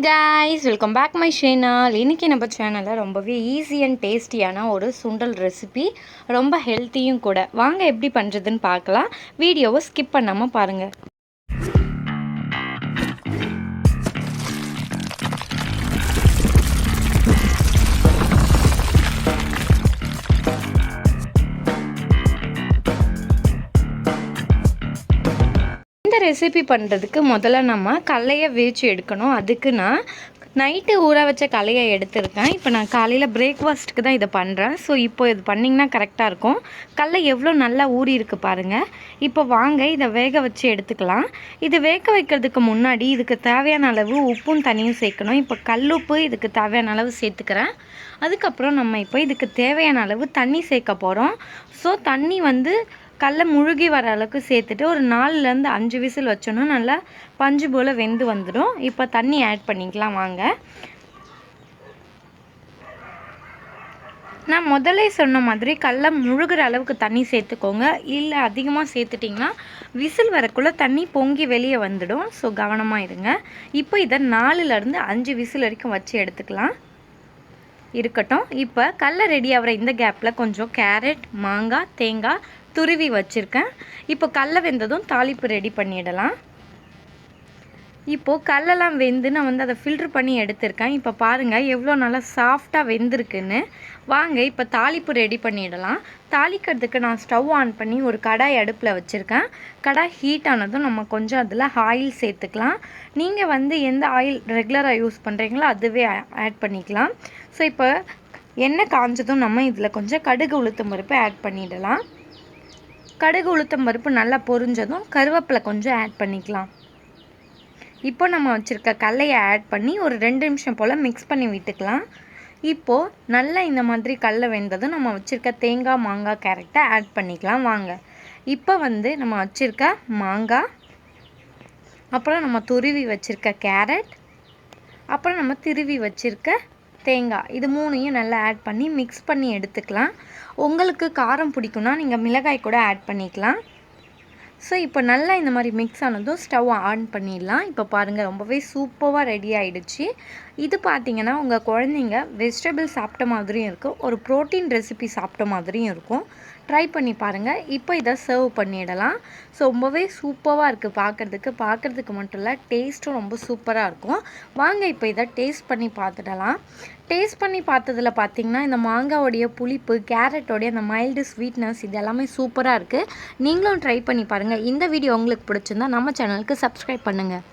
guys, welcome back my channel. இன்னைக்கு நம்ம சேனல்ல ரொம்பவே ஈஸி அண்ட் டேஸ்டியான ஒரு சுண்டல் ரெசிபி, ரொம்ப ஹெல்த்தியும் கூட. வாங்க எப்படி பண்றதுன்னு பார்க்கலாம். வீடியோவை ஸ்கிப் பண்ணாம பாருங்க. இந்த ரெசிபி பண்ணுறதுக்கு முதல்ல நம்ம கடலையை வேச்சு எடுக்கணும். அதுக்கு நான் நைட்டு ஊற வச்ச கடலையை எடுத்திருக்கேன். இப்போ நான் காலையில் பிரேக்ஃபாஸ்ட்டுக்கு தான் இதை பண்ணுறேன். ஸோ இப்போ இது பண்ணிங்கன்னா கரெக்டாக இருக்கும். கடலை எவ்வளோ நல்லா ஊறி இருக்குது பாருங்கள். இப்போ வாங்க இதை வேக வச்சு எடுத்துக்கலாம். இது வேக வைக்கிறதுக்கு முன்னாடி இதுக்கு தேவையான அளவு உப்பும் தண்ணியும் சேர்க்கணும். இப்போ கல்லுப்பு இதுக்கு தேவையான அளவு சேர்த்துக்கிறேன். அதுக்கப்புறம் நம்ம இப்போ இதுக்கு தேவையான அளவு தண்ணி சேர்க்க போகிறோம். ஸோ தண்ணி கடலை முழுகி வர அளவுக்கு சேர்த்துட்டு ஒரு 4லேருந்து 5 விசில் வச்சோன்னா நல்லா பஞ்சு போல் வெந்து வந்துடும். இப்போ தண்ணி ஆட் பண்ணிக்கலாம் வாங்க. நான் முதல்ல சொன்ன மாதிரி கடலை முழுகிற அளவுக்கு தண்ணி சேர்த்துக்கோங்க. இல்லை அதிகமாக சேர்த்துட்டிங்கன்னா விசில் வரக்குள்ளே தண்ணி பொங்கி வெளியே வந்துடும். ஸோ கவனமாக இருங்க. இப்போ இதை 4லேருந்து 5 விசில் வரைக்கும் வச்சு எடுத்துக்கலாம். இருக்கட்டும். இப்போ கடலை ரெடி ஆகிற இந்த கேப்பில் கொஞ்சம் கேரட், மாங்காய், தேங்காய் துருவி வச்சுருக்கேன். இப்போ கடலை வெந்ததும் தாளிப்பு ரெடி பண்ணிடலாம். இப்போது கடலெல்லாம் வெந்து நான் அதை ஃபில்ட்ரு பண்ணி எடுத்திருக்கேன். இப்போ பாருங்கள் எவ்வளோ நல்லா சாஃப்டாக வெந்திருக்குன்னு. வாங்க இப்போ தாளிப்பு ரெடி பண்ணிடலாம். தாளிக்கிறதுக்கு நான் ஸ்டவ் ஆன் பண்ணி ஒரு கடாய் அடுப்பில் வச்சுருக்கேன். கடாய் ஹீட் ஆனதும் நம்ம கொஞ்சம் அதில் ஆயில் சேர்த்துக்கலாம். நீங்கள் எந்த ஆயில் ரெகுலராக யூஸ் பண்ணுறீங்களோ அதுவே ஆட் பண்ணிக்கலாம். ஸோ இப்போ எண்ணெய் காஞ்சதும் நம்ம இதில் கொஞ்சம் கடுகு உளுத்தம் பருப்பு ஆட் பண்ணிடலாம். கடுகு உளுத்தம் பருப்பு நல்லா பொரிஞ்சதும் கருவேப்பிலை கொஞ்சம் ஆட் பண்ணிக்கலாம். இப்போ நம்ம வச்சுருக்க கடலையை ஆட் பண்ணி ஒரு 2 நிமிஷம் போல் மிக்ஸ் பண்ணி விட்டுக்கலாம். இப்போது நல்லா இந்த மாதிரி கடலை வெந்ததும் நம்ம வச்சுருக்க தேங்காய், மாங்காய், கேரட்டை ஆட் பண்ணிக்கலாம் வாங்க. இப்போ நம்ம வச்சுருக்க மாங்காய், அப்புறம் நம்ம துருவி வச்சுருக்க கேரட், அப்புறம் நம்ம திருவி வச்சுருக்க தேங்காய், இது 3ஐயும் நல்லா ஆட் பண்ணி மிக்ஸ் பண்ணி எடுத்துக்கலாம். உங்களுக்கு காரம் பிடிக்கும்னா நீங்கள் மிளகாய் கூட ஆட் பண்ணிக்கலாம். ஸோ இப்போ நல்லா இந்த மாதிரி மிக்ஸ் ஆனதும் ஸ்டவ் ஆன் பண்ணிடலாம். இப்போ பாருங்கள் ரொம்பவே சூப்பராக ரெடி ஆகிடுச்சு. இது பார்த்திங்கன்னா உங்கள் குழந்தைங்க வெஜிடபிள் சாப்பிட்ட மாதிரியும் இருக்கும், ஒரு ப்ரோட்டீன் ரெசிபி சாப்பிட்ட மாதிரியும் இருக்கும். ட்ரை பண்ணி பாருங்கள். இப்போ இதை சர்வ் பண்ணிடலாம். ஸோ ரொம்பவே சூப்பராக இருக்குது பார்க்குறதுக்கு மட்டும் இல்லை, டேஸ்ட்டும் ரொம்ப சூப்பராக இருக்கும். வாங்க இப்போ இதை டேஸ்ட் பண்ணி பார்த்துடலாம். டேஸ்ட் பண்ணி பார்த்ததில் பார்த்திங்கன்னா இந்த மாங்காவோடைய புளிப்பு, கேரட்டோடைய அந்த மைல்டு ஸ்வீட்னஸ் இது எல்லாமே சூப்பராக இருக்குது. நீங்களும் ட்ரை பண்ணி பாருங்கள். இந்த வீடியோ உங்களுக்கு பிடிச்சிருந்தா நம்ம சேனலுக்கு சப்ஸ்கிரைப் பண்ணுங்கள்.